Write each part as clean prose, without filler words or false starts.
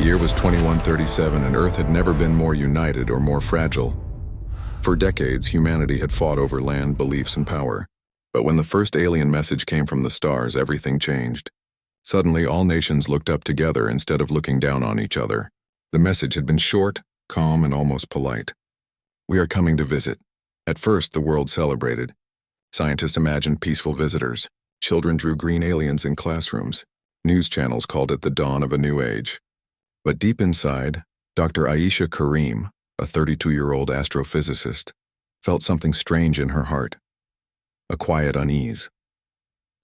year was 2137 and Earth had never been more united or more fragile. For decades, humanity had fought over land, beliefs, and power. But when the first alien message came from the stars, everything changed. Suddenly, all nations looked up together instead of looking down on each other. The message had been short, calm, and almost polite. "We are coming to visit." At first, the world celebrated. Scientists imagined peaceful visitors. Children drew green aliens in classrooms. News channels called it the dawn of a new age. But deep inside, Dr. Aisha Karim, a 32-year-old astrophysicist, felt something strange in her heart. A quiet unease.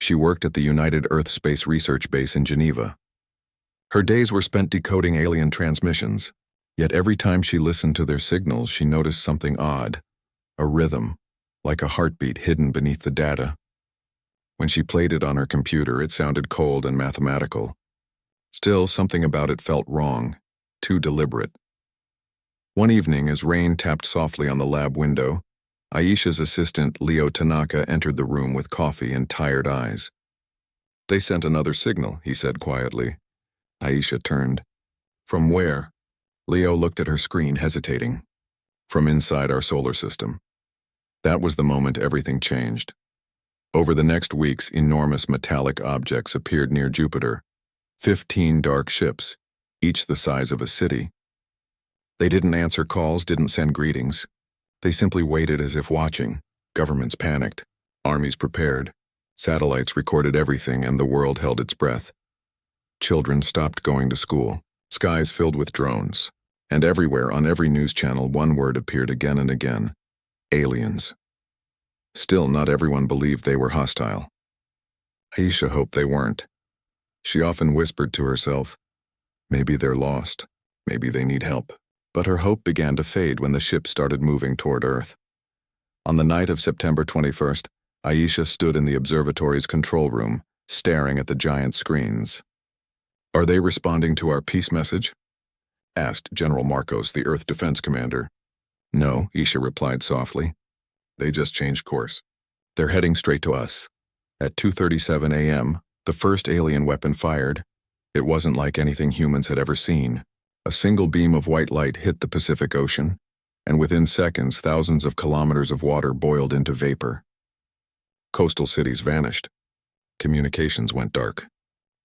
She worked at the United Earth Space Research Base in Geneva. Her days were spent decoding alien transmissions, yet every time she listened to their signals, she noticed something odd, a rhythm, like a heartbeat hidden beneath the data. When she played it on her computer, it sounded cold and mathematical. Still, something about it felt wrong, too deliberate. One evening, as rain tapped softly on the lab window, Aisha's assistant, Leo Tanaka, entered the room with coffee and tired eyes. "They sent another signal," he said quietly. Aisha turned. "From where?" Leo looked at her screen, hesitating. "From inside our solar system." That was the moment everything changed. Over the next weeks, enormous metallic objects appeared near Jupiter. 15 dark ships, each the size of a city. They didn't answer calls, didn't send greetings. They simply waited as if watching. Governments panicked. Armies prepared. Satellites recorded everything, and the world held its breath. Children stopped going to school. Skies filled with drones. And everywhere, on every news channel, one word appeared again and again: aliens. Still, not everyone believed they were hostile. Aisha hoped they weren't. She often whispered to herself, "Maybe they're lost. Maybe they need help." But her hope began to fade when the ship started moving toward Earth. On the night of September 21st, Aisha stood in the observatory's control room, staring at the giant screens. "Are they responding to our peace message?" asked General Marcos, the Earth Defense Commander. "No," Aisha replied softly. "They just changed course. They're heading straight to us." At 2:37 a.m., the first alien weapon fired. It wasn't like anything humans had ever seen. A single beam of white light hit the Pacific Ocean, and within seconds, thousands of kilometers of water boiled into vapor. Coastal cities vanished. Communications went dark.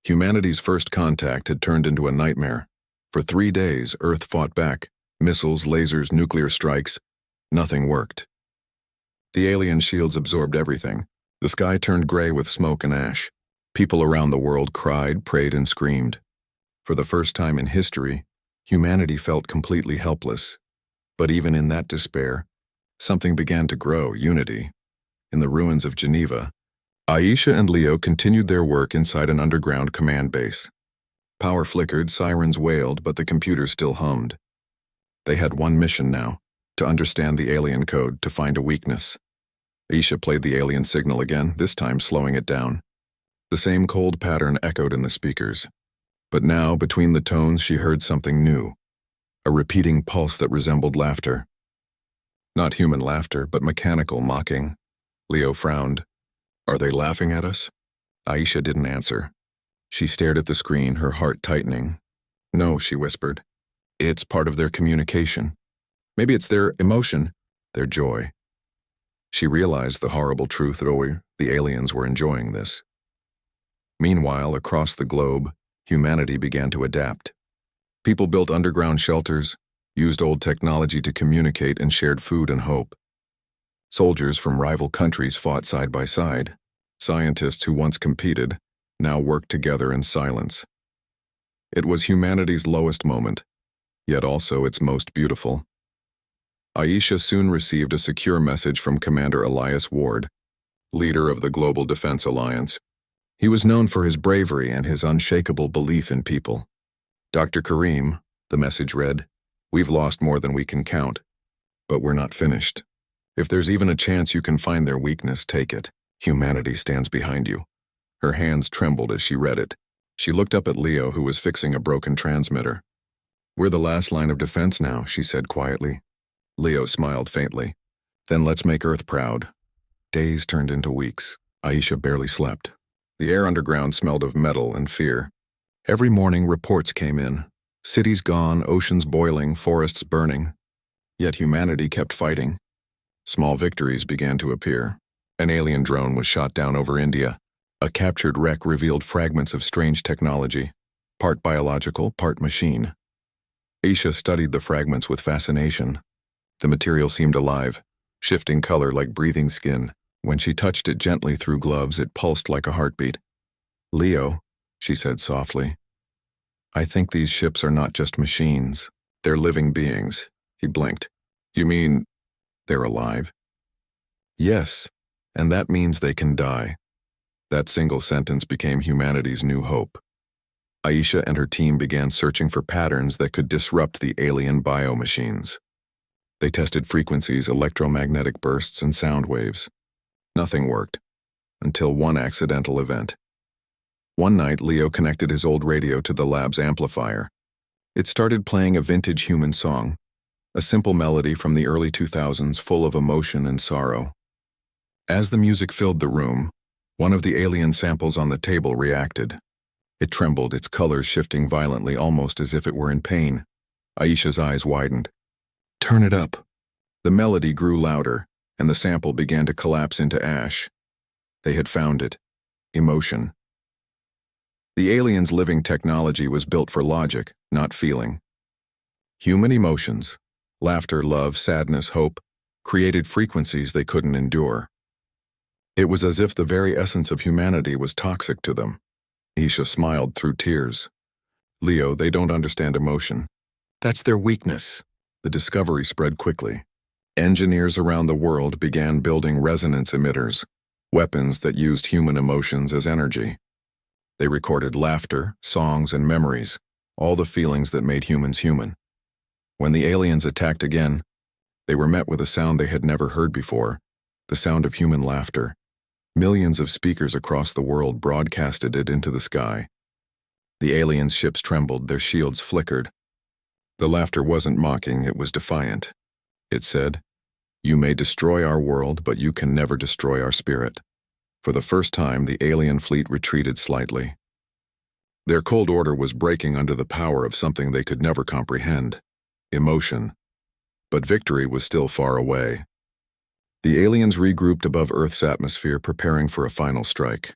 Humanity's first contact had turned into a nightmare. For 3 days, Earth fought back. Missiles, lasers, nuclear strikes. Nothing worked. The alien shields absorbed everything. The sky turned gray with smoke and ash. People around the world cried, prayed, and screamed. For the first time in history, humanity felt completely helpless. But even in that despair, something began to grow: unity. In the ruins of Geneva, Aisha and Leo continued their work inside an underground command base. Power flickered, sirens wailed, but the computer still hummed. They had one mission now: to understand the alien code, to find a weakness. Aisha played the alien signal again, this time slowing it down. The same cold pattern echoed in the speakers. But now, between the tones, she heard something new. A repeating pulse that resembled laughter. Not human laughter, but mechanical, mocking. Leo frowned. "Are they laughing at us?" Aisha didn't answer. She stared at the screen, her heart tightening. "No," she whispered. "It's part of their communication. Maybe it's their emotion, their joy." She realized the horrible truth that the aliens were enjoying this. Meanwhile, across the globe, humanity began to adapt. People built underground shelters, used old technology to communicate, and shared food and hope. Soldiers from rival countries fought side by side. Scientists who once competed now worked together in silence. It was humanity's lowest moment, yet also its most beautiful. Aisha soon received a secure message from Commander Elias Ward, leader of the Global Defense Alliance. He was known for his bravery and his unshakable belief in people. "Dr. Karim," the message read, "we've lost more than we can count, but we're not finished. If there's even a chance you can find their weakness, take it. Humanity stands behind you." Her hands trembled as she read it. She looked up at Leo, who was fixing a broken transmitter. "We're the last line of defense now," she said quietly. Leo smiled faintly. "Then let's make Earth proud." Days turned into weeks. Aisha barely slept. The air underground smelled of metal and fear. Every morning, reports came in. Cities gone, oceans boiling, forests burning. Yet humanity kept fighting. Small victories began to appear. An alien drone was shot down over India. A captured wreck revealed fragments of strange technology, part biological, part machine. Aisha studied the fragments with fascination. The material seemed alive, shifting color like breathing skin. When she touched it gently through gloves, it pulsed like a heartbeat. "Leo," she said softly, "I think these ships are not just machines. They're living beings." He blinked. "You mean they're alive?" "Yes, and that means they can die." That single sentence became humanity's new hope. Aisha and her team began searching for patterns that could disrupt the alien biomachines. They tested frequencies, electromagnetic bursts, and sound waves. Nothing worked, until one accidental event. One night, Leo connected his old radio to the lab's amplifier. It started playing a vintage human song, a simple melody from the early 2000s full of emotion and sorrow. As the music filled the room, one of the alien samples on the table reacted. It trembled, its colors shifting violently, almost as if it were in pain. Aisha's eyes widened. "Turn it up." The melody grew louder, and the sample began to collapse into ash. They had found it. Emotion. The aliens' living technology was built for logic, not feeling. Human emotions, laughter, love, sadness, hope, created frequencies they couldn't endure. It was as if the very essence of humanity was toxic to them. Aisha smiled through tears. "Leo, they don't understand emotion. That's their weakness." The discovery spread quickly. Engineers around the world began building resonance emitters, weapons that used human emotions as energy. They recorded laughter, songs, and memories, all the feelings that made humans human. When the aliens attacked again, they were met with a sound they had never heard before, the sound of human laughter. Millions of speakers across the world broadcasted it into the sky. The aliens' ships trembled, their shields flickered. The laughter wasn't mocking, it was defiant. It said, "You may destroy our world, but you can never destroy our spirit." For the first time, the alien fleet retreated slightly. Their cold order was breaking under the power of something they could never comprehend: emotion. But victory was still far away. The aliens regrouped above Earth's atmosphere, preparing for a final strike.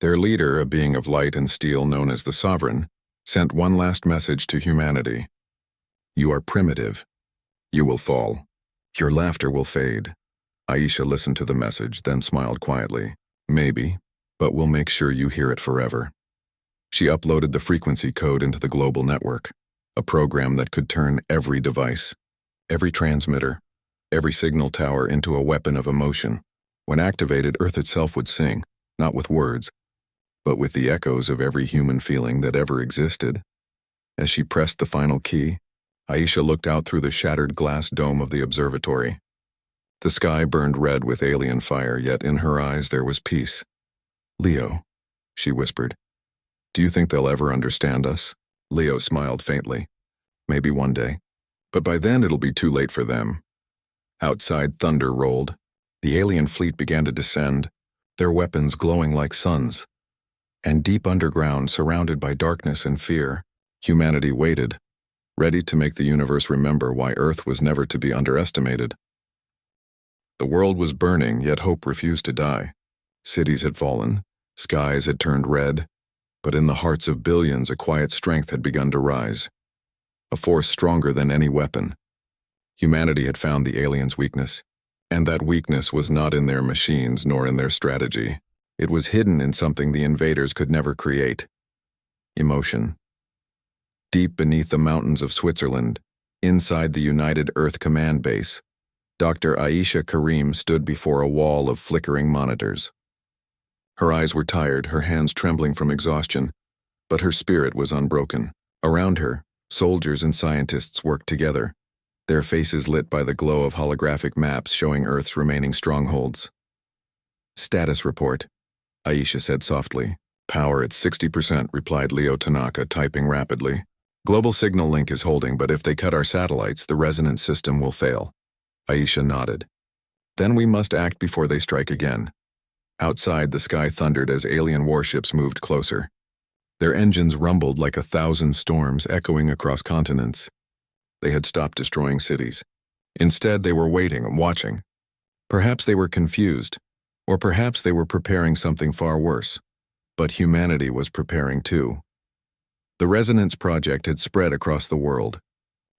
Their leader, a being of light and steel known as the Sovereign, sent one last message to humanity. "You are primitive. You will fall. Your laughter will fade." Aisha listened to the message, then smiled quietly. "Maybe, but we'll make sure you hear it forever." She uploaded the frequency code into the global network, a program that could turn every device, every transmitter, every signal tower into a weapon of emotion. When activated, Earth itself would sing, not with words, but with the echoes of every human feeling that ever existed. As she pressed the final key, Aisha looked out through the shattered glass dome of the observatory. The sky burned red with alien fire, yet in her eyes there was peace. "Leo," she whispered, "do you think they'll ever understand us?" Leo smiled faintly. "Maybe one day. But by then it'll be too late for them." Outside, thunder rolled. The alien fleet began to descend, their weapons glowing like suns. And deep underground, surrounded by darkness and fear, humanity waited, ready to make the universe remember why Earth was never to be underestimated. The world was burning, yet hope refused to die. Cities had fallen, skies had turned red, but in the hearts of billions a quiet strength had begun to rise. A force stronger than any weapon. Humanity had found the aliens' weakness, and that weakness was not in their machines nor in their strategy. It was hidden in something the invaders could never create: emotion. Deep beneath the mountains of Switzerland, inside the United Earth Command Base, Dr. Aisha Karim stood before a wall of flickering monitors. Her eyes were tired, her hands trembling from exhaustion, but her spirit was unbroken. Around her, soldiers and scientists worked together, their faces lit by the glow of holographic maps showing Earth's remaining strongholds. "Status report," Aisha said softly. "Power at 60%, replied Leo Tanaka, typing rapidly. "Global signal link is holding, but if they cut our satellites, the resonance system will fail." Aisha nodded. "Then we must act before they strike again." Outside, the sky thundered as alien warships moved closer. Their engines rumbled like 1,000 storms echoing across continents. They had stopped destroying cities. Instead, they were waiting and watching. Perhaps they were confused, or perhaps they were preparing something far worse. But humanity was preparing too. The Resonance Project had spread across the world.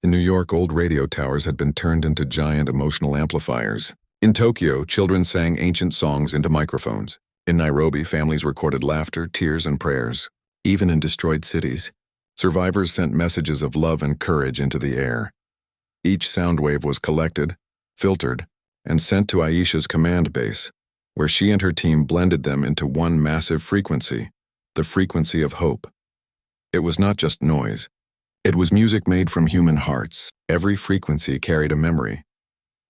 In New York, old radio towers had been turned into giant emotional amplifiers. In Tokyo, children sang ancient songs into microphones. In Nairobi, families recorded laughter, tears, and prayers. Even in destroyed cities, survivors sent messages of love and courage into the air. Each sound wave was collected, filtered, and sent to Aisha's command base, where she and her team blended them into one massive frequency, the frequency of hope. It was not just noise. It was music made from human hearts. Every frequency carried a memory.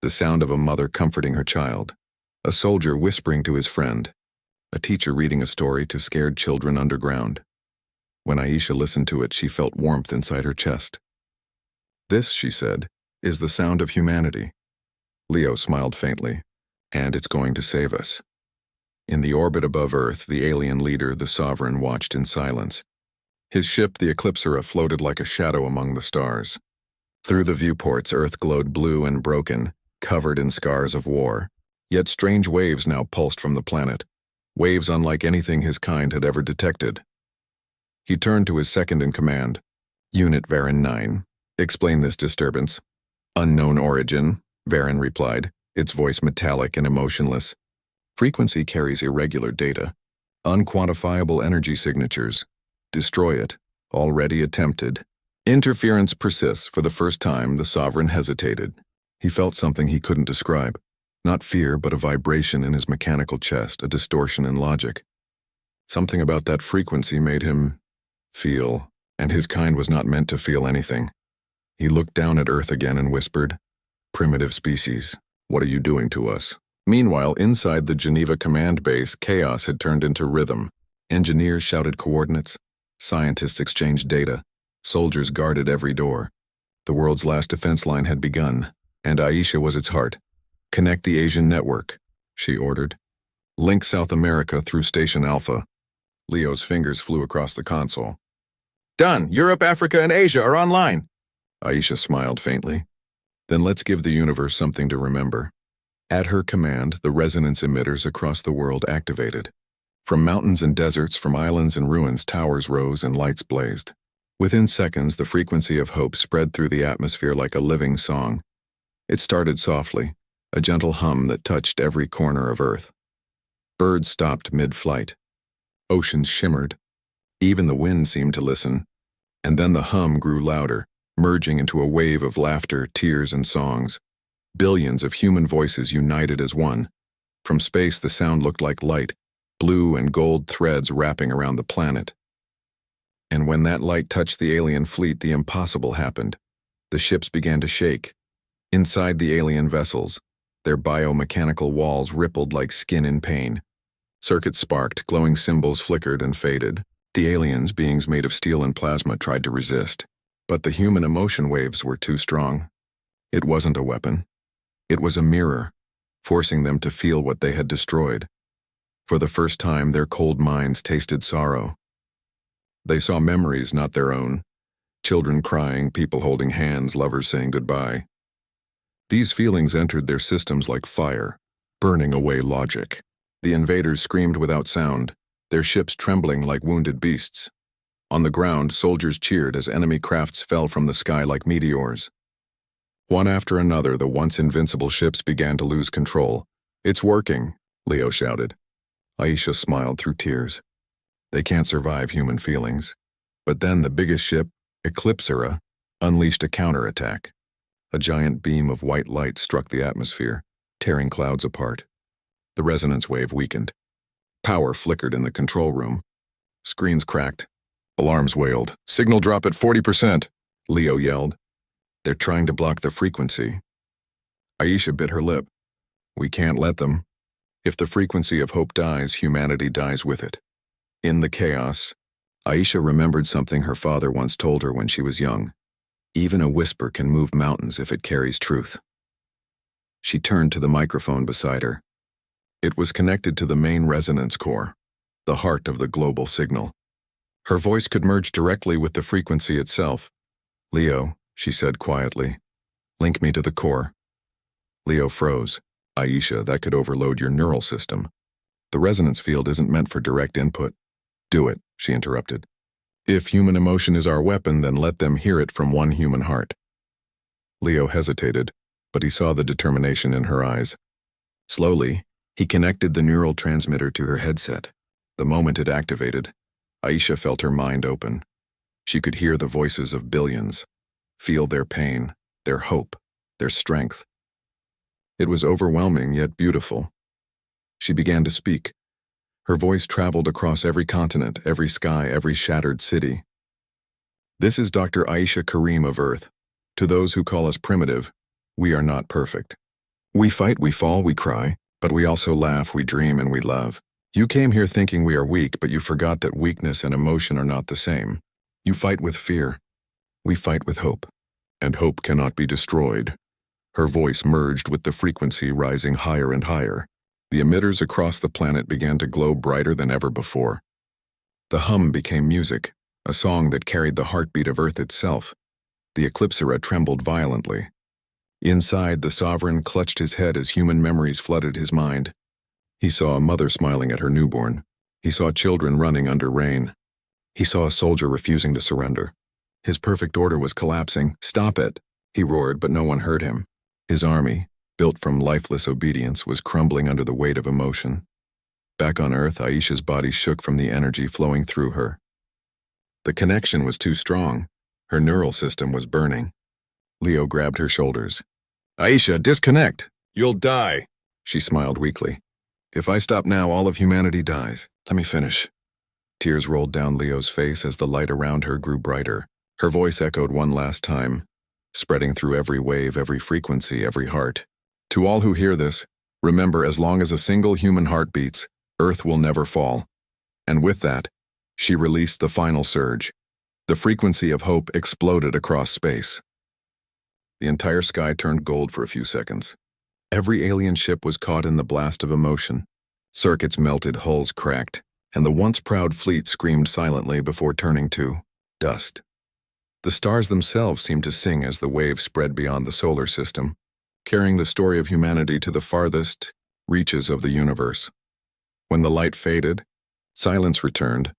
The sound of a mother comforting her child, a soldier whispering to his friend, a teacher reading a story to scared children underground. When Aisha listened to it, she felt warmth inside her chest. "This," she said, "is the sound of humanity." Leo smiled faintly. "And it's going to save us." In the orbit above Earth, the alien leader, the Sovereign, watched in silence. His ship, the Eclipsera, floated like a shadow among the stars. Through the viewports, Earth glowed blue and broken, covered in scars of war. Yet strange waves now pulsed from the planet, waves unlike anything his kind had ever detected. He turned to his second-in-command. "Unit Varan 9. Explain this disturbance." "Unknown origin," Varan replied, its voice metallic and emotionless. "Frequency carries irregular data. Unquantifiable energy signatures. Destroy it. Already attempted." Interference persists. For the first time, the Sovereign hesitated. He felt something he couldn't describe. Not fear, but a vibration in his mechanical chest, a distortion in logic. Something about that frequency made him feel, and his kind was not meant to feel anything. He looked down at Earth again and whispered, "Primitive species, what are you doing to us?" Meanwhile, inside the Geneva command base, chaos had turned into rhythm. Engineers shouted coordinates. Scientists exchanged data. Soldiers guarded every door. The world's last defense line had begun, and Aisha was its heart. "Connect the Asian network," she ordered. "Link South America through Station Alpha." Leo's fingers flew across the console. "Done! Europe, Africa, and Asia are online!" Aisha smiled faintly. "Then let's give the universe something to remember." At her command, the resonance emitters across the world activated. From mountains and deserts, from islands and ruins, towers rose and lights blazed. Within seconds, the frequency of hope spread through the atmosphere like a living song. It started softly, a gentle hum that touched every corner of Earth. Birds stopped mid-flight. Oceans shimmered. Even the wind seemed to listen. And then the hum grew louder, merging into a wave of laughter, tears, and songs. Billions of human voices united as one. From space, the sound looked like light, blue and gold threads wrapping around the planet. And when that light touched the alien fleet, the impossible happened. The ships began to shake. Inside the alien vessels, their biomechanical walls rippled like skin in pain. Circuits sparked, glowing symbols flickered and faded. The aliens, beings made of steel and plasma, tried to resist. But the human emotion waves were too strong. It wasn't a weapon. It was a mirror, forcing them to feel what they had destroyed. For the first time, their cold minds tasted sorrow. They saw memories not their own. Children crying, people holding hands, lovers saying goodbye. These feelings entered their systems like fire, burning away logic. The invaders screamed without sound, their ships trembling like wounded beasts. On the ground, soldiers cheered as enemy crafts fell from the sky like meteors. One after another, the once invincible ships began to lose control. "It's working," Leo shouted. Aisha smiled through tears. They can't survive human feelings. But then the biggest ship, Eclipsera, unleashed a counterattack. A giant beam of white light struck the atmosphere, tearing clouds apart. The resonance wave weakened. Power flickered in the control room. Screens cracked. Alarms wailed. "Signal drop at 40%, Leo yelled. "They're trying to block the frequency." Aisha bit her lip. "We can't let them. If the frequency of hope dies, humanity dies with it." In the chaos, Aisha remembered something her father once told her when she was young. Even a whisper can move mountains if it carries truth. She turned to the microphone beside her. It was connected to the main resonance core, the heart of the global signal. Her voice could merge directly with the frequency itself. "Leo," she said quietly, "link me to the core." Leo froze. "Aisha, that could overload your neural system. The resonance field isn't meant for direct input." "Do it," she interrupted. "If human emotion is our weapon, then let them hear it from one human heart." Leo hesitated, but he saw the determination in her eyes. Slowly, he connected the neural transmitter to her headset. The moment it activated, Aisha felt her mind open. She could hear the voices of billions, feel their pain, their hope, their strength. It was overwhelming yet beautiful. She began to speak. Her voice traveled across every continent, every sky, every shattered city. "This is Dr. Aisha Karim of Earth. To those who call us primitive, we are not perfect. We fight, we fall, we cry, but we also laugh, we dream, and we love. You came here thinking we are weak, but you forgot that weakness and emotion are not the same. You fight with fear. We fight with hope. And hope cannot be destroyed." Her voice merged with the frequency, rising higher and higher. The emitters across the planet began to glow brighter than ever before. The hum became music, a song that carried the heartbeat of Earth itself. The Eclipsera trembled violently. Inside, the Sovereign clutched his head as human memories flooded his mind. He saw a mother smiling at her newborn. He saw children running under rain. He saw a soldier refusing to surrender. His perfect order was collapsing. "Stop it!" he roared, but no one heard him. His army, built from lifeless obedience, was crumbling under the weight of emotion. Back on Earth, Aisha's body shook from the energy flowing through her. The connection was too strong. Her neural system was burning. Leo grabbed her shoulders. "Aisha, disconnect! You'll die!" She smiled weakly. "If I stop now, all of humanity dies. Let me finish." Tears rolled down Leo's face as the light around her grew brighter. Her voice echoed one last time, spreading through every wave, every frequency, every heart. "To all who hear this, remember, as long as a single human heart beats, Earth will never fall." And with that, she released the final surge. The frequency of hope exploded across space. The entire sky turned gold for a few seconds. Every alien ship was caught in the blast of emotion. Circuits melted, hulls cracked, and the once proud fleet screamed silently before turning to dust. The stars themselves seemed to sing as the waves spread beyond the solar system, carrying the story of humanity to the farthest reaches of the universe. When the light faded, silence returned.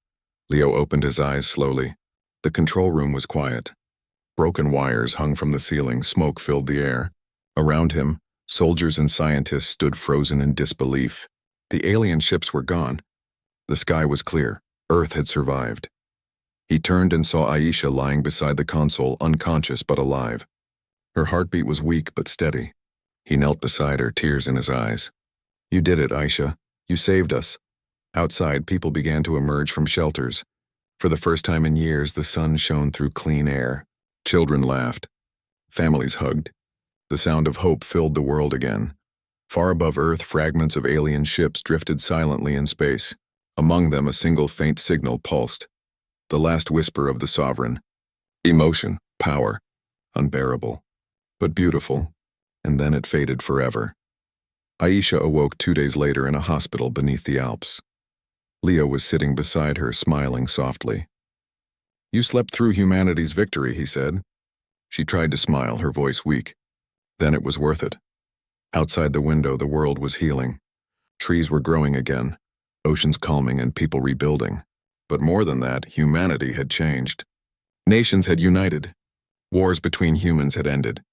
Leo opened his eyes slowly. The control room was quiet. Broken wires hung from the ceiling, smoke filled the air. Around him, soldiers and scientists stood frozen in disbelief. The alien ships were gone. The sky was clear. Earth had survived. He turned and saw Aisha lying beside the console, unconscious but alive. Her heartbeat was weak but steady. He knelt beside her, tears in his eyes. "You did it, Aisha. You saved us." Outside, people began to emerge from shelters. For the first time in years, the sun shone through clean air. Children laughed. Families hugged. The sound of hope filled the world again. Far above Earth, fragments of alien ships drifted silently in space. Among them, a single faint signal pulsed. The last whisper of the Sovereign. Emotion, power, unbearable, but beautiful. And then it faded forever. Aisha awoke 2 days later in a hospital beneath the Alps. Leo was sitting beside her, smiling softly. "You slept through humanity's victory," he said. She tried to smile, her voice weak. Then it was worth it. Outside the window, the world was healing. Trees were growing again, oceans calming, and people rebuilding. But more than that, humanity had changed. Nations had united. Wars between humans had ended.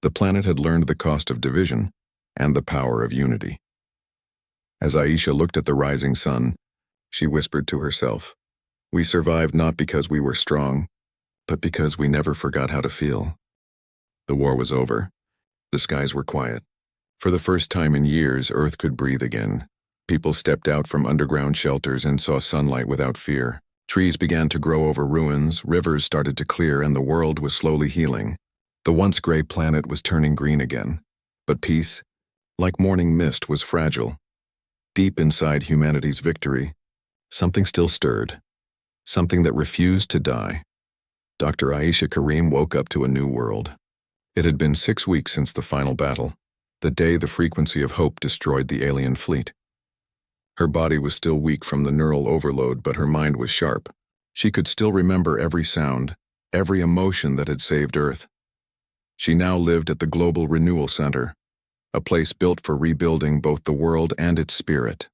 The planet had learned the cost of division and the power of unity. As Aisha looked at the rising sun, she whispered to herself, "We survived not because we were strong, but because we never forgot how to feel." The war was over. The skies were quiet. For the first time in years, Earth could breathe again. People stepped out from underground shelters and saw sunlight without fear. Trees began to grow over ruins, rivers started to clear, and the world was slowly healing. The once gray planet was turning green again. But peace, like morning mist, was fragile. Deep inside humanity's victory, something still stirred. Something that refused to die. Dr. Aisha Karim woke up to a new world. It had been 6 weeks since the final battle, the day the frequency of hope destroyed the alien fleet. Her body was still weak from the neural overload, but her mind was sharp. She could still remember every sound, every emotion that had saved Earth. She now lived at the Global Renewal Center, a place built for rebuilding both the world and its spirit.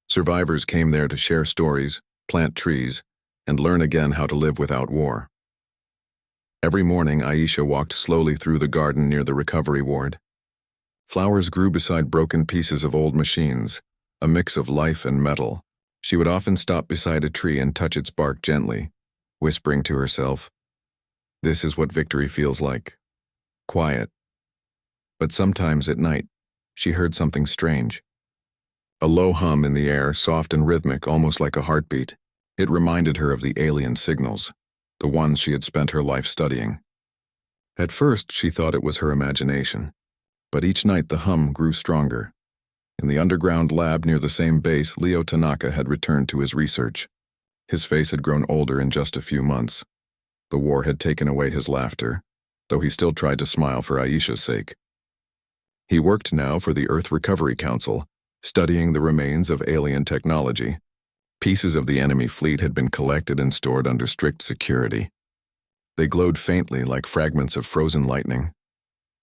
Survivors came there to share stories, plant trees, and learn again how to live without war. Every morning, Aisha walked slowly through the garden near the recovery ward. Flowers grew beside broken pieces of old machines, a mix of life and metal. She would often stop beside a tree and touch its bark gently, whispering to herself, "This is what victory feels like. Quiet." But sometimes at night, she heard something strange. A low hum in the air, soft and rhythmic, almost like a heartbeat. It reminded her of the alien signals, the ones she had spent her life studying. At first, she thought it was her imagination, but each night the hum grew stronger. In the underground lab near the same base, Leo Tanaka had returned to his research. His face had grown older in just a few months. The war had taken away his laughter, though he still tried to smile for Aisha's sake. He worked now for the Earth Recovery Council, studying the remains of alien technology. Pieces of the enemy fleet had been collected and stored under strict security. They glowed faintly like fragments of frozen lightning.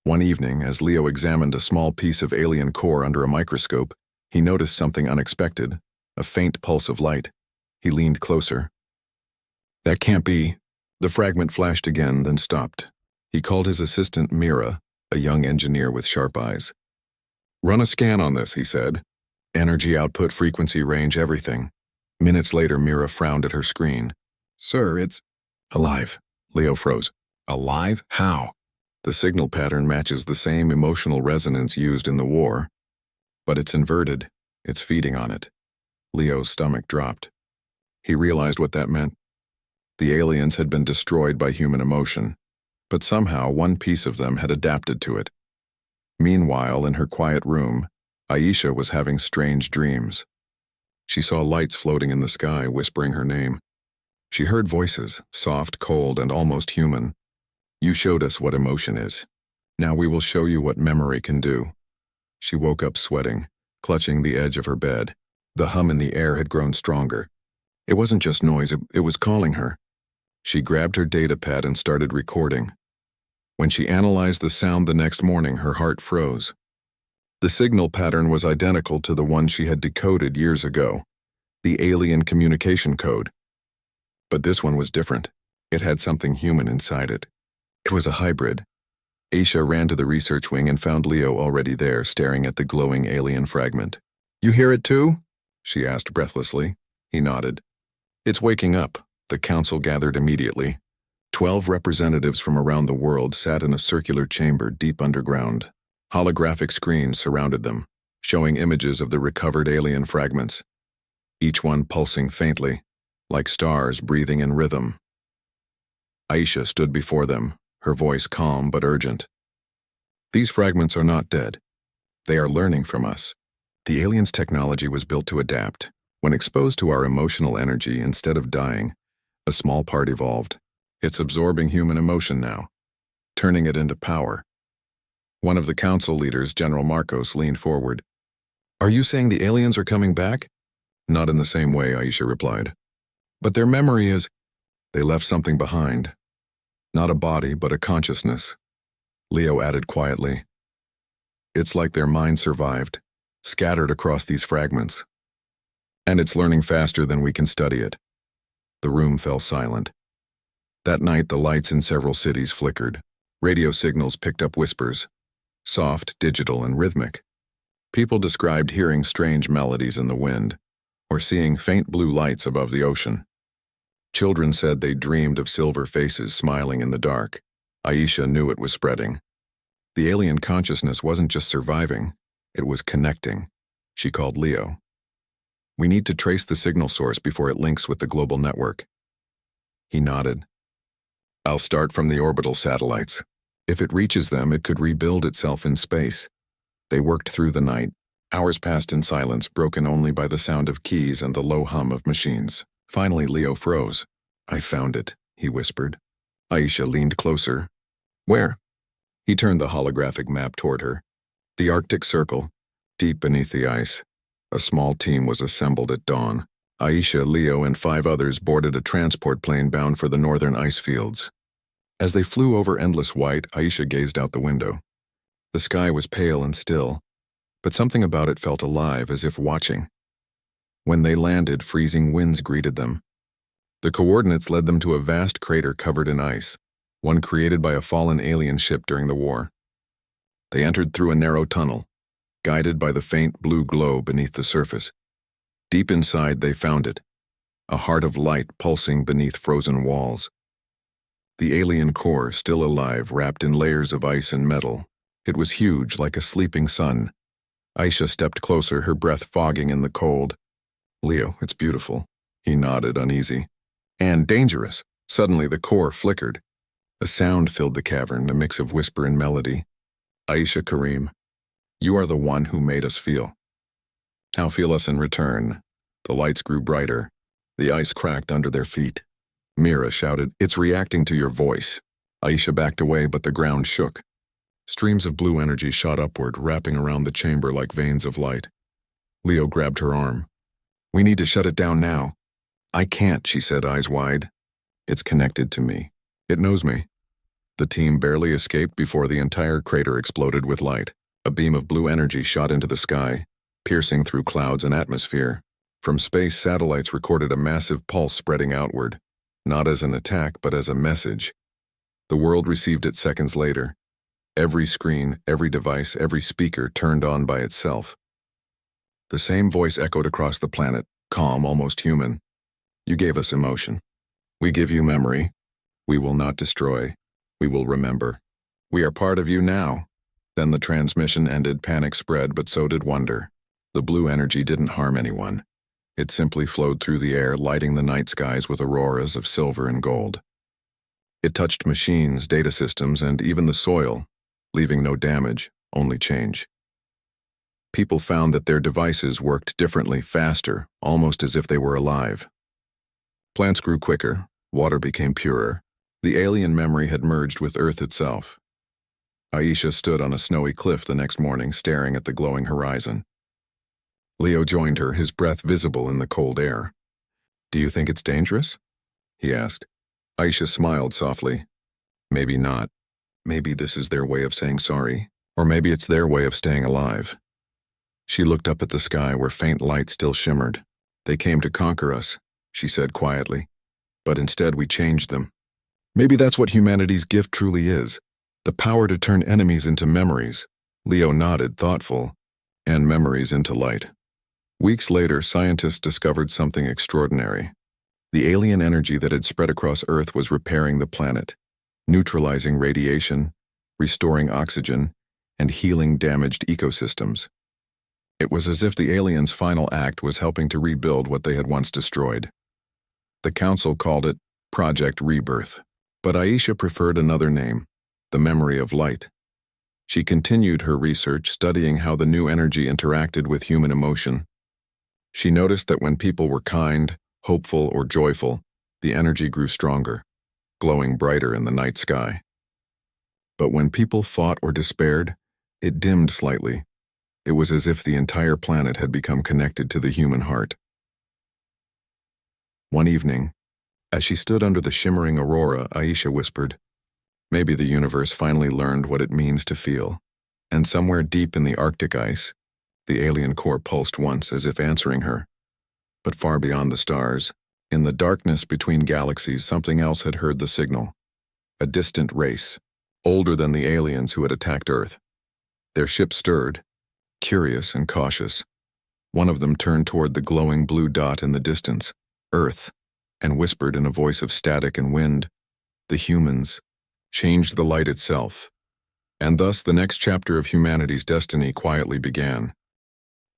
One evening, as Leo examined a small piece of alien core under a microscope, he noticed something unexpected, a faint pulse of light. He leaned closer. "That can't be." The fragment flashed again, then stopped. He called his assistant Mira, a young engineer with sharp eyes. "Run a scan on this," he said. "Energy output, frequency range, everything." Minutes later, Mira frowned at her screen. "Sir, it's alive." Leo froze. "Alive? How?" "The signal pattern matches the same emotional resonance used in the war. But it's inverted. It's feeding on it." Leo's stomach dropped. He realized what that meant. The aliens had been destroyed by human emotion, but somehow one piece of them had adapted to it. Meanwhile, in her quiet room, Aisha was having strange dreams. She saw lights floating in the sky, whispering her name. She heard voices, soft, cold, and almost human. "You showed us what emotion is. Now we will show you what memory can do." She woke up sweating, clutching the edge of her bed. The hum in the air had grown stronger. It wasn't just noise, it was calling her. She grabbed her data pad and started recording. When she analyzed the sound the next morning, her heart froze. The signal pattern was identical to the one she had decoded years ago, the alien communication code. But this one was different. It had something human inside it. It was a hybrid. Aisha ran to the research wing and found Leo already there, staring at the glowing alien fragment. "You hear it too?" she asked breathlessly. He nodded. "It's waking up." The council gathered immediately. 12 representatives from around the world sat in a circular chamber deep underground. Holographic screens surrounded them, showing images of the recovered alien fragments, each one pulsing faintly, like stars breathing in rhythm. Aisha stood before them, her voice calm but urgent. "These fragments are not dead. They are learning from us. The aliens' technology was built to adapt. When exposed to our emotional energy, instead of dying, a small part evolved. It's absorbing human emotion now, turning it into power." One of the council leaders, General Marcos, leaned forward. "Are you saying the aliens are coming back?" "Not in the same way," Aisha replied. "But their memory is—" "They left something behind. Not a body, but a consciousness." Leo added quietly. "It's like their mind survived, scattered across these fragments. And it's learning faster than we can study it." The room fell silent. That night, the lights in several cities flickered. Radio signals picked up whispers, soft, digital, and rhythmic. People described hearing strange melodies in the wind, or seeing faint blue lights above the ocean. Children said they dreamed of silver faces smiling in the dark. Aisha knew it was spreading. The alien consciousness wasn't just surviving, it was connecting. She called Leo. "We need to trace the signal source before it links with the global network." He nodded. "I'll start from the orbital satellites. If it reaches them, it could rebuild itself in space." They worked through the night. Hours passed in silence, broken only by the sound of keys and the low hum of machines. Finally, Leo froze. "I found it," he whispered. Aisha leaned closer. "Where?" He turned the holographic map toward her. "The Arctic Circle, deep beneath the ice. A small team was assembled at dawn." Aisha, Leo, and 5 others boarded a transport plane bound for the northern ice fields. As they flew over endless white, Aisha gazed out the window. The sky was pale and still, but something about it felt alive, as if watching. When they landed, freezing winds greeted them. The coordinates led them to a vast crater covered in ice, one created by a fallen alien ship during the war. They entered through a narrow tunnel, guided by the faint blue glow beneath the surface. Deep inside, they found it, a heart of light pulsing beneath frozen walls. The alien core, still alive, wrapped in layers of ice and metal. It was huge, like a sleeping sun. Aisha stepped closer, her breath fogging in the cold. "Leo, it's beautiful." He nodded, uneasy. "And dangerous." Suddenly, the core flickered. A sound filled the cavern, a mix of whisper and melody. "Aisha Kareem, you are the one who made us feel. Now feel us in return." The lights grew brighter. The ice cracked under their feet. Mira shouted, "It's reacting to your voice." Aisha backed away, but the ground shook. Streams of blue energy shot upward, wrapping around the chamber like veins of light. Leo grabbed her arm. "We need to shut it down now." "I can't," she said, eyes wide. "It's connected to me. It knows me." The team barely escaped before the entire crater exploded with light. A beam of blue energy shot into the sky, piercing through clouds and atmosphere. From space, satellites recorded a massive pulse spreading outward, not as an attack but as a message. The world received it seconds later. Every screen, every device, every speaker turned on by itself. The same voice echoed across the planet, calm, almost human. "You gave us emotion. We give you memory. We will not destroy. We will remember. We are part of you now." Then the transmission ended, panic spread, but so did wonder. The blue energy didn't harm anyone. It simply flowed through the air, lighting the night skies with auroras of silver and gold. It touched machines, data systems, and even the soil, leaving no damage, only change. People found that their devices worked differently, faster, almost as if they were alive. Plants grew quicker, water became purer. The alien memory had merged with Earth itself. Aisha stood on a snowy cliff the next morning, staring at the glowing horizon. Leo joined her, his breath visible in the cold air. "Do you think it's dangerous?" he asked. Aisha smiled softly. "Maybe not. Maybe this is their way of saying sorry, or maybe it's their way of staying alive." She looked up at the sky where faint light still shimmered. "They came to conquer us," she said quietly, "but instead we changed them. Maybe that's what humanity's gift truly is, the power to turn enemies into memories." Leo nodded, thoughtful, "and memories into light." Weeks later, scientists discovered something extraordinary. The alien energy that had spread across Earth was repairing the planet, neutralizing radiation, restoring oxygen, and healing damaged ecosystems. It was as if the aliens' final act was helping to rebuild what they had once destroyed. The council called it Project Rebirth, but Aisha preferred another name, the Memory of Light. She continued her research, studying how the new energy interacted with human emotion. She noticed that when people were kind, hopeful, or joyful, the energy grew stronger, glowing brighter in the night sky. But when people fought or despaired, it dimmed slightly. It was as if the entire planet had become connected to the human heart. One evening, as she stood under the shimmering aurora, Aisha whispered, "Maybe the universe finally learned what it means to feel." And somewhere deep in the Arctic ice, the alien core pulsed once, as if answering her. But far beyond the stars, in the darkness between galaxies, something else had heard the signal. A distant race, older than the aliens who had attacked Earth. Their ship stirred, curious and cautious. One of them turned toward the glowing blue dot in the distance, Earth, and whispered in a voice of static and wind, "The humans changed the light itself." And thus the next chapter of humanity's destiny quietly began.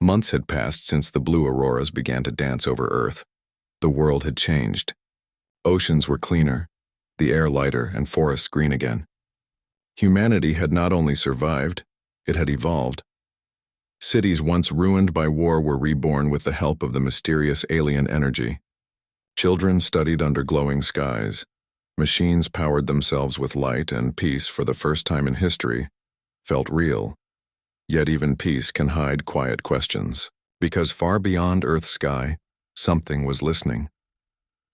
Months had passed since the blue auroras began to dance over Earth. The world had changed. Oceans were cleaner, the air lighter, and forests green again. Humanity had not only survived, it had evolved. Cities once ruined by war were reborn with the help of the mysterious alien energy. Children studied under glowing skies. Machines powered themselves with light, and peace, for the first time in history, felt real. Yet even peace can hide quiet questions, because far beyond Earth's sky, Something was listening.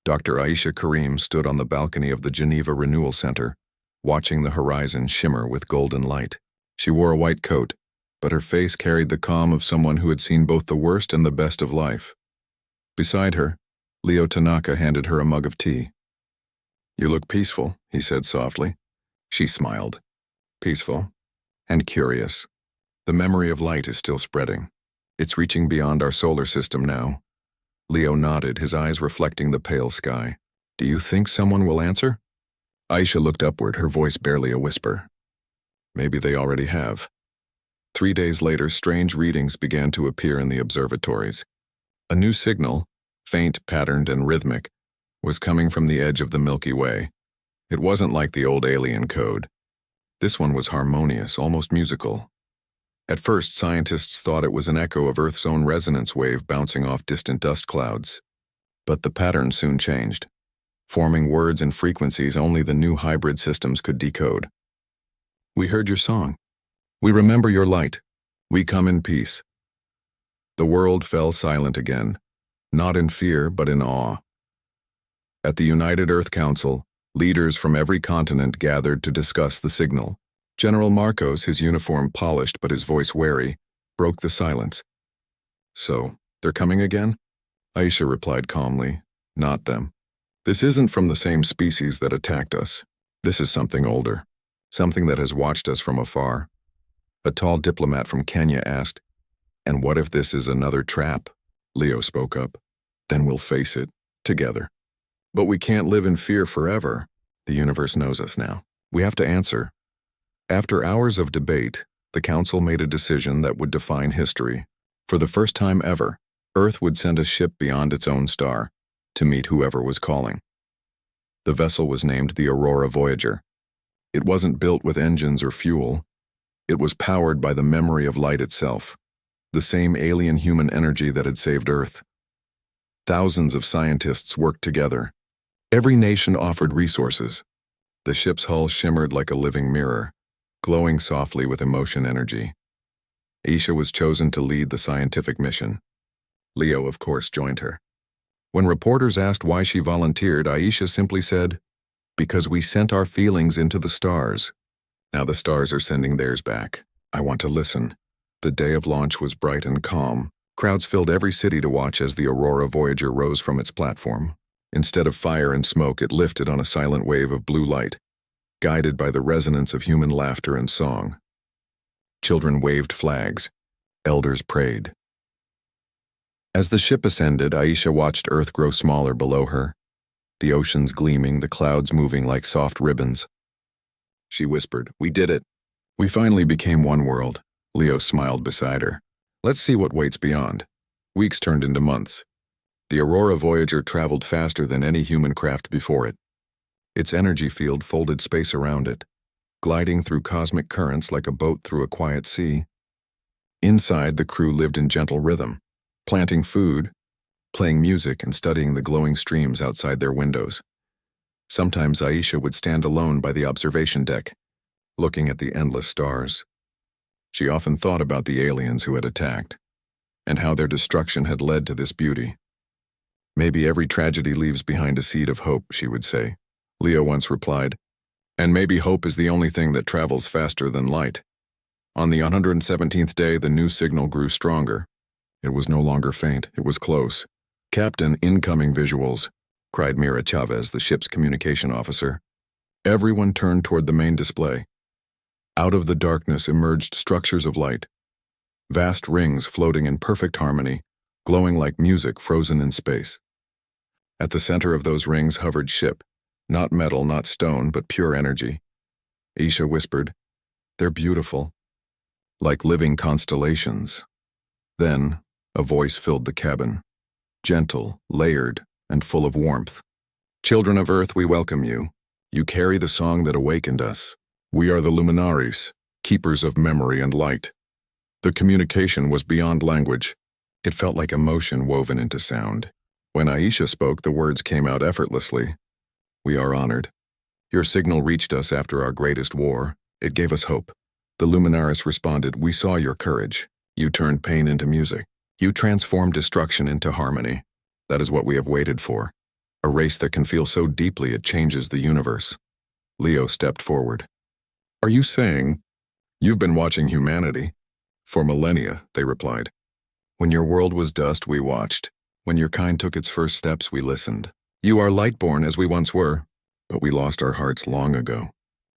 Dr. Aisha Karim stood on the balcony of the Geneva Renewal Center, watching the horizon shimmer with golden light. She wore a white coat, but her face carried the calm of someone who had seen both the worst and the best of life. Beside her, Leo Tanaka handed her a mug of tea. "You look peaceful," he said softly. She smiled. Peaceful and curious. The memory of light is still spreading. It's reaching beyond our solar system now. Leo nodded, his eyes reflecting the pale sky. "Do you think someone will answer?" Aisha looked upward, her voice barely a whisper. "Maybe they already have." 3 days later, strange readings began to appear in the observatories. A new signal, faint, patterned, and rhythmic, was coming from the edge of the Milky Way. It wasn't like the old alien code. This one was harmonious, almost musical. At first, scientists thought it was an echo of Earth's own resonance wave bouncing off distant dust clouds. But the pattern soon changed, forming words and frequencies only the new hybrid systems could decode. "We heard your song. We remember your light. We come in peace." The world fell silent again, not in fear but in awe. At the United Earth Council, leaders from every continent gathered to discuss the signal. General Marcos, his uniform polished but his voice wary, broke the silence. "So, they're coming again?" Aisha replied calmly, "Not them. This isn't from the same species that attacked us. This is something older, something that has watched us from afar." A tall diplomat from Kenya asked, "And what if this is another trap?" Leo spoke up. "Then we'll face it, together." "But we can't live in fear forever. The universe knows us now. We have to answer." After hours of debate, the council made a decision that would define history. For the first time ever, Earth would send a ship beyond its own star to meet whoever was calling. The vessel was named the Aurora Voyager. It wasn't built with engines or fuel. It was powered by the memory of light itself, the same alien human energy that had saved Earth. Thousands of scientists worked together. Every nation offered resources. The ship's hull shimmered like a living mirror, glowing softly with emotion energy. Aisha was chosen to lead the scientific mission. Leo, of course, joined her. When reporters asked why she volunteered, Aisha simply said, "Because we sent our feelings into the stars. Now the stars are sending theirs back. I want to listen." The day of launch was bright and calm. Crowds filled every city to watch as the Aurora Voyager rose from its platform. Instead of fire and smoke, it lifted on a silent wave of blue light, guided by the resonance of human laughter and song. Children waved flags. Elders prayed. As the ship ascended, Aisha watched Earth grow smaller below her, the oceans gleaming, the clouds moving like soft ribbons. She whispered, "We did it. We finally became one world." Leo smiled beside her. "Let's see what waits beyond." Weeks turned into months. The Aurora Voyager traveled faster than any human craft before it. Its energy field folded space around it, gliding through cosmic currents like a boat through a quiet sea. Inside, the crew lived in gentle rhythm, planting food, playing music, and studying the glowing streams outside their windows. Sometimes Aisha would stand alone by the observation deck, looking at the endless stars. She often thought about the aliens who had attacked, and how their destruction had led to this beauty. "Maybe every tragedy leaves behind a seed of hope," she would say. Leo once replied, "And maybe hope is the only thing that travels faster than light." On the 117th day, the new signal grew stronger. It was no longer faint, it was close. "Captain, incoming visuals," cried Mira Chavez, the ship's communication officer. Everyone turned toward the main display. Out of the darkness emerged structures of light, vast rings floating in perfect harmony, glowing like music frozen in space. At the center of those rings hovered ship, not metal, not stone, but pure energy. Aisha whispered, "They're beautiful, like living constellations." Then, a voice filled the cabin, gentle, layered, and full of warmth. "Children of Earth, we welcome you. You carry the song that awakened us. We are the luminaries, keepers of memory and light." The communication was beyond language. It felt like emotion woven into sound. When Aisha spoke, the words came out effortlessly. "We are honored. Your signal reached us after our greatest war. It gave us hope." The luminaris responded, "We saw your courage. You turned pain into music. You transformed destruction into harmony. That is what we have waited for. A race that can feel so deeply it changes the universe. Leo stepped forward. Are you saying you've been watching humanity? For millennia, they replied. When your world was dust, we watched. When your kind took its first steps, we listened. You are lightborn as we once were, but we lost our hearts long ago.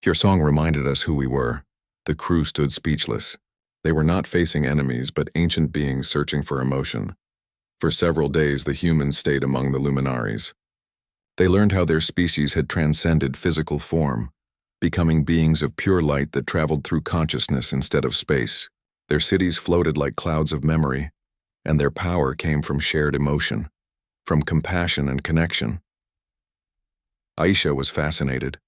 Your song reminded us who we were. The crew stood speechless. They were not facing enemies, but ancient beings searching for emotion. For several days, the humans stayed among the luminaries. They learned how their species had transcended physical form, becoming beings of pure light that traveled through consciousness instead of space. Their cities floated like clouds of memory, and their power came from shared emotion, from compassion and connection. Aisha was fascinated.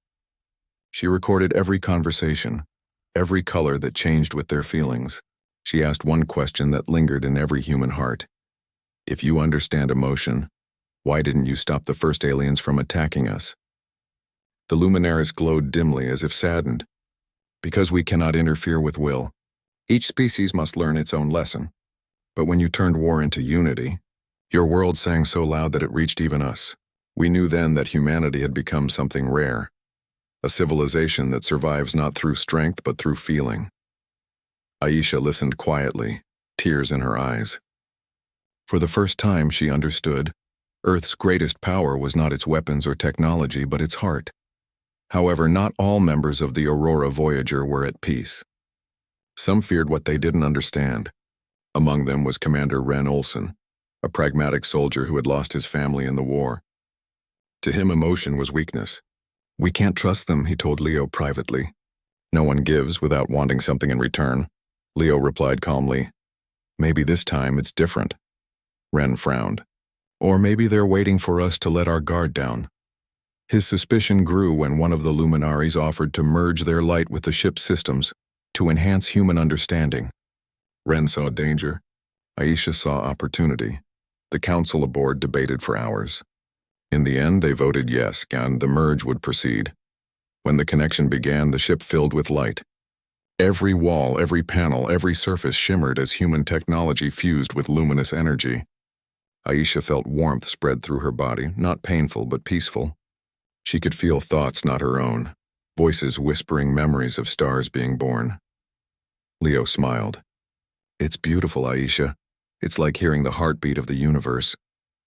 She recorded every conversation, every color that changed with their feelings. She asked one question that lingered in every human heart. If you understand emotion, why didn't you stop the first aliens from attacking us? The luminaries glowed dimly as if saddened. Because we cannot interfere with will. Each species must learn its own lesson. But when you turned war into unity, your world sang so loud that it reached even us. We knew then that humanity had become something rare, a civilization that survives not through strength but through feeling. Aisha listened quietly, tears in her eyes. For the first time she understood, Earth's greatest power was not its weapons or technology but its heart. However, not all members of the Aurora Voyager were at peace. Some feared what they didn't understand. Among them was Commander Ren Olsen, a pragmatic soldier who had lost his family in the war. To him, emotion was weakness. We can't trust them, he told Leo privately. No one gives without wanting something in return. Leo replied calmly. Maybe this time it's different. Ren frowned. Or maybe they're waiting for us to let our guard down. His suspicion grew when one of the luminaries offered to merge their light with the ship's systems to enhance human understanding. Ren saw danger. Aisha saw opportunity. The council aboard debated for hours. In the end, they voted yes, and the merge would proceed. When the connection began, the ship filled with light. Every wall, every panel, every surface shimmered as human technology fused with luminous energy. Aisha felt warmth spread through her body, not painful but peaceful. She could feel thoughts not her own, voices whispering memories of stars being born. Leo smiled. It's beautiful, Aisha. It's like hearing the heartbeat of the universe.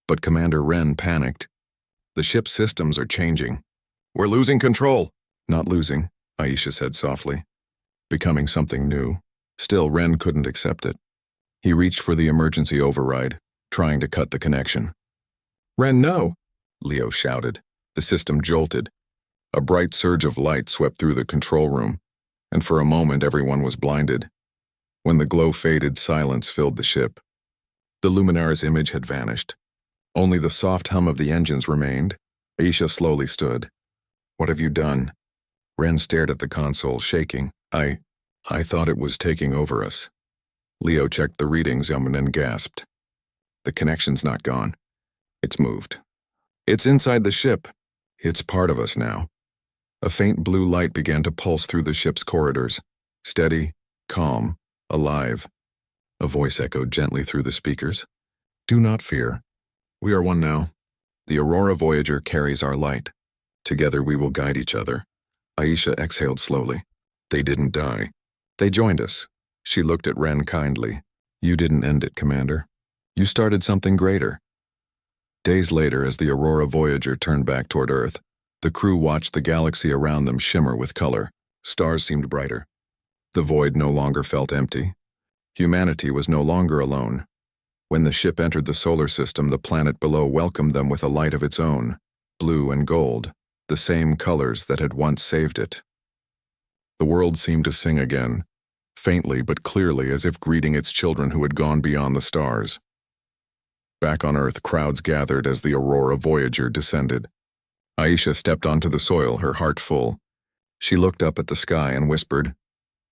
But Commander Ren panicked. The ship's systems are changing. We're losing control. Not losing, Aisha said softly. Becoming something new. Still, Ren couldn't accept it. He reached for the emergency override, trying to cut the connection. Ren, no! Leo shouted. The system jolted. A bright surge of light swept through the control room, and for a moment everyone was blinded. When the glow faded, silence filled the ship. The Luminar's image had vanished. Only the soft hum of the engines remained. Aisha slowly stood. What have you done? Ren stared at the console, shaking. I thought it was taking over us. Leo checked the readings and then gasped. The connection's not gone. It's moved. It's inside the ship. It's part of us now. A faint blue light began to pulse through the ship's corridors. Steady, calm, alive. A voice echoed gently through the speakers. Do not fear. We are one now. The Aurora Voyager carries our light. Together we will guide each other. Aisha exhaled slowly. They didn't die. They joined us. She looked at Ren kindly. You didn't end it, Commander. You started something greater. Days later, as the Aurora Voyager turned back toward Earth, the crew watched the galaxy around them shimmer with color. Stars seemed brighter. The void no longer felt empty. Humanity was no longer alone. When the ship entered the solar system, the planet below welcomed them with a light of its own, blue and gold, the same colors that had once saved it. The world seemed to sing again, faintly but clearly, as if greeting its children who had gone beyond the stars. Back on Earth, crowds gathered as the Aurora Voyager descended. Aisha stepped onto the soil, her heart full. She looked up at the sky and whispered,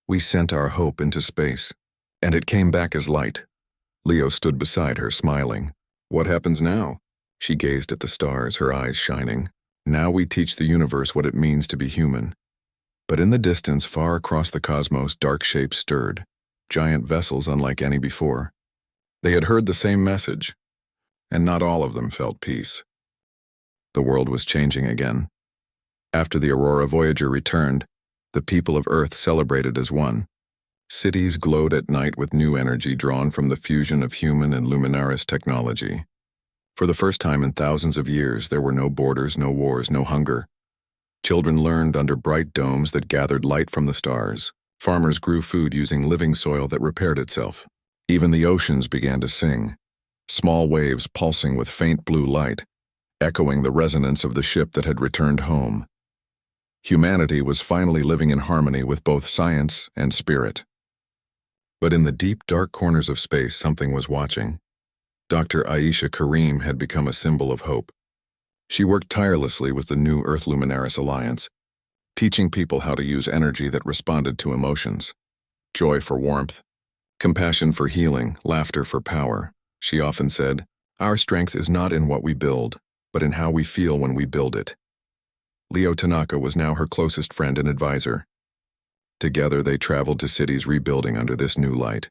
We sent our hope into space, and it came back as light. Leo stood beside her, smiling. What happens now? She gazed at the stars, her eyes shining. Now we teach the universe what it means to be human. But in the distance, far across the cosmos, dark shapes stirred, giant vessels unlike any before. They had heard the same message. and not all of them felt peace. The world was changing again. After the Aurora Voyager returned, the people of Earth celebrated as one. Cities glowed at night with new energy drawn from the fusion of human and Luminaris technology. For the first time in thousands of years, there were no borders, no wars, no hunger. Children learned under bright domes that gathered light from the stars. Farmers grew food using living soil that repaired itself. Even the oceans began to sing, small waves pulsing with faint blue light, echoing the resonance of the ship that had returned home. Humanity was finally living in harmony with both science and spirit. But in the deep, dark corners of space, something was watching. Dr. Aisha Karim had become a symbol of hope. She worked tirelessly with the new Earth Luminaris Alliance, teaching people how to use energy that responded to emotions. Joy for warmth, compassion for healing, laughter for power. She often said, "Our strength is not in what we build, but in how we feel when we build it." Leo Tanaka was now her closest friend and advisor. Together they traveled to cities rebuilding under this new light,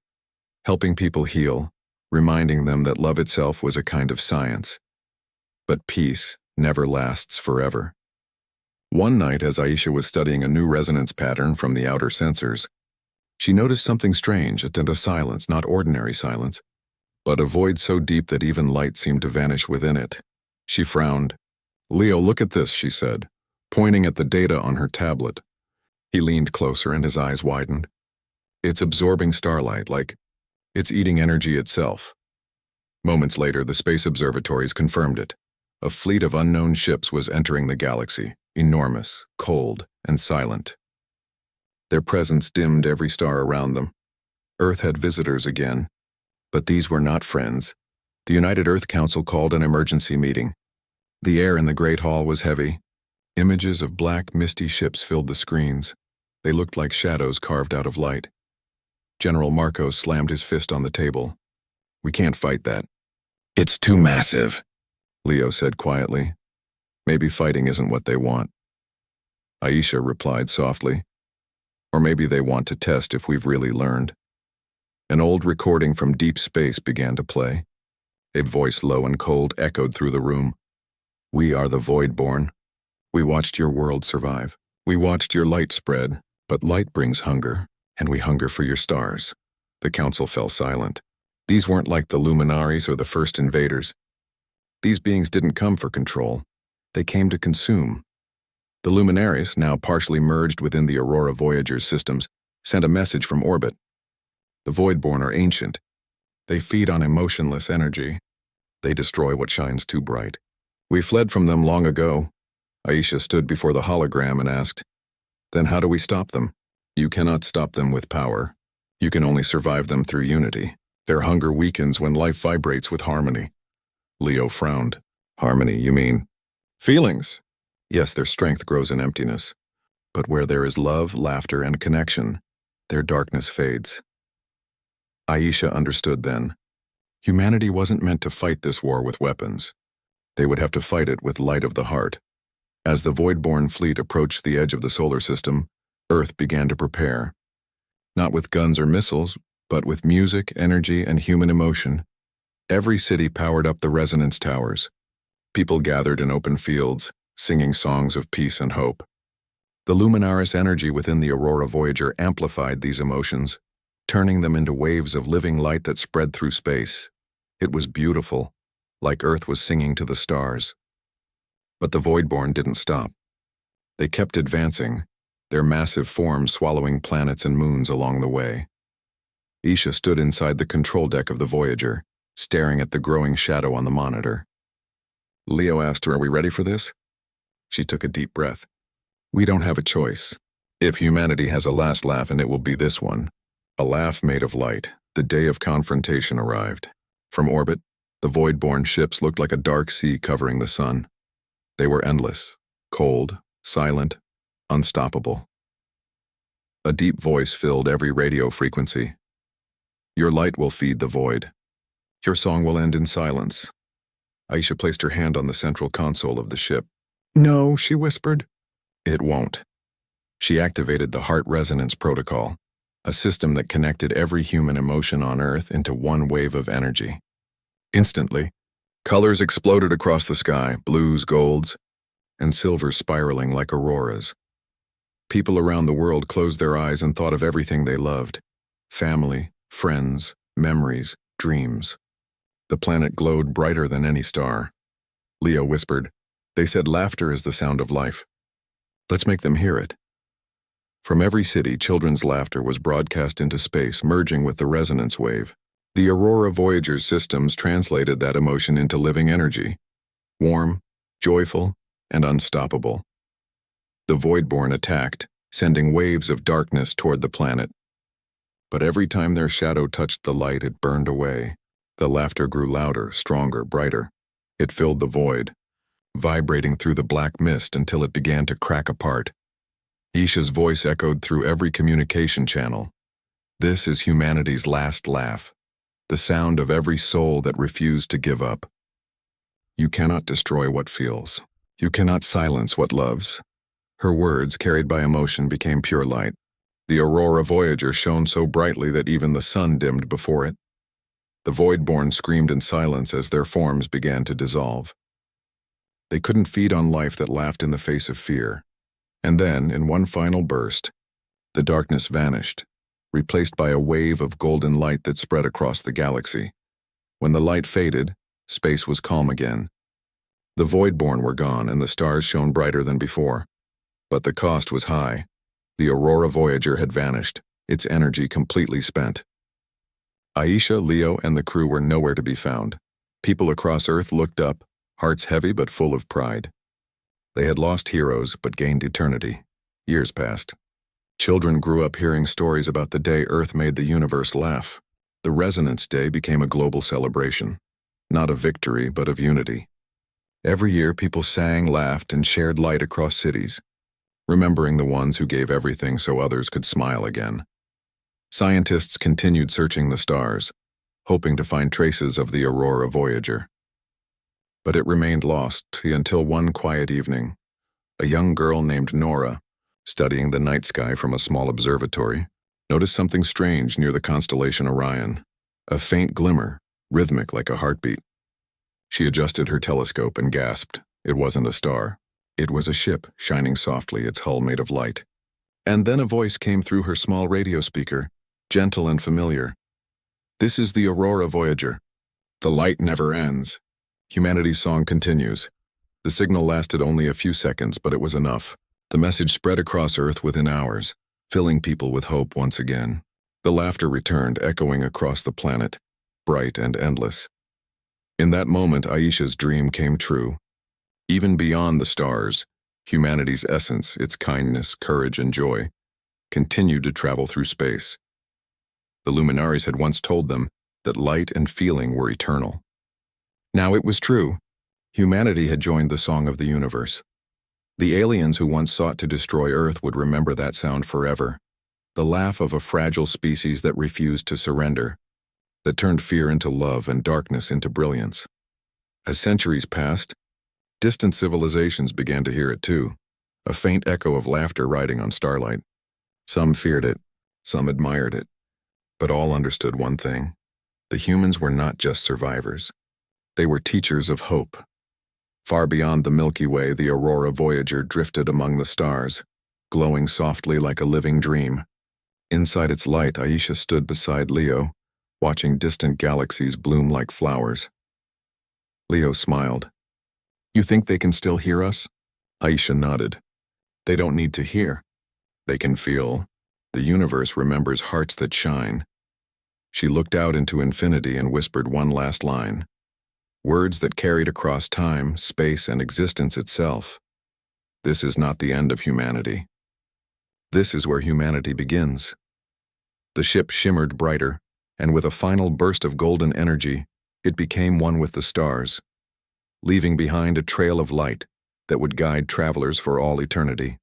helping people heal, reminding them that love itself was a kind of science. But peace never lasts forever. One night, as Aisha was studying a new resonance pattern from the outer sensors, she noticed something strange, a silence, not ordinary silence, but a void so deep that even light seemed to vanish within it. She frowned. "Leo, look at this," she said, pointing at the data on her tablet. He leaned closer and his eyes widened. "It's absorbing starlight, like it's eating energy itself." Moments later, the space observatories confirmed it. A fleet of unknown ships was entering the galaxy, enormous, cold, and silent. Their presence dimmed every star around them. Earth had visitors again, but these were not friends. The United Earth Council called an emergency meeting. The air in the Great Hall was heavy. Images of black, misty ships filled the screens. They looked like shadows carved out of light. General Marcos slammed his fist on the table. "We can't fight that." "It's too massive," Leo said quietly. "Maybe fighting isn't what they want." Aisha replied softly. "Or maybe they want to test if we've really learned." An old recording from deep space began to play. A voice low and cold echoed through the room. "We are the Voidborn. We watched your world survive. We watched your light spread, but light brings hunger, and we hunger for your stars." The council fell silent. These weren't like the Luminaries or the first invaders. These beings didn't come for control. They came to consume. The Luminaries, now partially merged within the Aurora Voyager's systems, sent a message from orbit. The Voidborn are ancient. They feed on emotionless energy. They destroy what shines too bright. "We fled from them long ago." Aisha stood before the hologram and asked, "Then how do we stop them?" "You cannot stop them with power. You can only survive them through unity. Their hunger weakens when life vibrates with harmony." Leo frowned. "Harmony, you mean?" "Feelings. Yes, their strength grows in emptiness. But where there is love, laughter, and connection, their darkness fades." Aisha understood then. Humanity wasn't meant to fight this war with weapons. They would have to fight it with light of the heart. As the Voidborn fleet approached the edge of the solar system, Earth began to prepare. Not with guns or missiles, but with music, energy, and human emotion. Every city powered up the resonance towers. People gathered in open fields, singing songs of peace and hope. The Luminaris energy within the Aurora Voyager amplified these emotions, turning them into waves of living light that spread through space. It was beautiful, like Earth was singing to the stars. But the Voidborn didn't stop. They kept advancing, their massive forms swallowing planets and moons along the way. Isha stood inside the control deck of the Voyager, staring at the growing shadow on the monitor. Leo asked her, "Are we ready for this?" She took a deep breath. "We don't have a choice. If humanity has a last laugh, and it will be this one. A laugh made of light." The day of confrontation arrived. From orbit, the Voidborn ships looked like a dark sea covering the sun. They were endless, cold, silent, unstoppable. A deep voice filled every radio frequency. "Your light will feed the void. Your song will end in silence." Aisha placed her hand on the central console of the ship. "No," she whispered. "It won't." She activated the heart resonance protocol, a system that connected every human emotion on Earth into one wave of energy. Instantly, Colors exploded across the sky, blues, golds, and silvers spiraling like auroras. People around the world closed their eyes and thought of everything they loved. Family, friends, memories, dreams. The planet glowed brighter than any star. Leo whispered, "They said laughter is the sound of life. Let's make them hear it." From every city, children's laughter was broadcast into space, merging with the resonance wave. The Aurora Voyager's systems translated that emotion into living energy, warm, joyful, and unstoppable. The Voidborn attacked, sending waves of darkness toward the planet. But every time their shadow touched the light, it burned away. The laughter grew louder, stronger, brighter. It filled the void, vibrating through the black mist until it began to crack apart. Isha's voice echoed through every communication channel. This is humanity's last laugh, the sound of every soul that refused to give up. You cannot destroy what feels. You cannot silence what loves. Her words, carried by emotion, became pure light. The Aurora Voyager shone so brightly that even the sun dimmed before it. The Voidborn screamed in silence as their forms began to dissolve. They couldn't feed on life that laughed in the face of fear. And then, in one final burst, the darkness vanished, replaced by a wave of golden light that spread across the galaxy. When the light faded, space was calm again. The Voidborn were gone and the stars shone brighter than before. But the cost was high. The Aurora Voyager had vanished, its energy completely spent. Aisha, Leo, and the crew were nowhere to be found. People across Earth looked up, hearts heavy but full of pride. They had lost heroes but gained eternity. Years passed. Children grew up hearing stories about the day Earth made the universe laugh. The Resonance Day became a global celebration, not of victory but of unity. Every year people sang, laughed, and shared light across cities, remembering the ones who gave everything so others could smile again. Scientists continued searching the stars, hoping to find traces of the Aurora Voyager. But it remained lost until one quiet evening, a young girl named Nora, studying the night sky from a small observatory, noticed something strange near the constellation Orion, a faint glimmer, rhythmic like a heartbeat. She adjusted her telescope and gasped. It wasn't a star. It was a ship, shining softly, its hull made of light. And then a voice came through her small radio speaker, gentle and familiar. "This is the Aurora Voyager. The light never ends." Humanity's song continues. The signal lasted only a few seconds, but it was enough. The message spread across Earth within hours, filling people with hope once again. The laughter returned, echoing across the planet, bright and endless. In that moment, Aisha's dream came true. Even beyond the stars, humanity's essence, its kindness, courage, and joy, continued to travel through space. The luminaries had once told them that light and feeling were eternal. Now it was true. Humanity had joined the song of the universe. The aliens who once sought to destroy Earth would remember that sound forever. The laugh of a fragile species that refused to surrender, that turned fear into love and darkness into brilliance. As centuries passed, distant civilizations began to hear it too, a faint echo of laughter riding on starlight. Some feared it, some admired it, but all understood one thing. The humans were not just survivors. They were teachers of hope. Far beyond the Milky Way, the Aurora Voyager drifted among the stars, glowing softly like a living dream. Inside its light, Aisha stood beside Leo, watching distant galaxies bloom like flowers. Leo smiled. "You think they can still hear us?" Aisha nodded. "They don't need to hear. They can feel. The universe remembers hearts that shine." She looked out into infinity and whispered one last line. Words that carried across time, space, and existence itself. This is not the end of humanity. This is where humanity begins. The ship shimmered brighter, and with a final burst of golden energy, it became one with the stars, leaving behind a trail of light that would guide travelers for all eternity.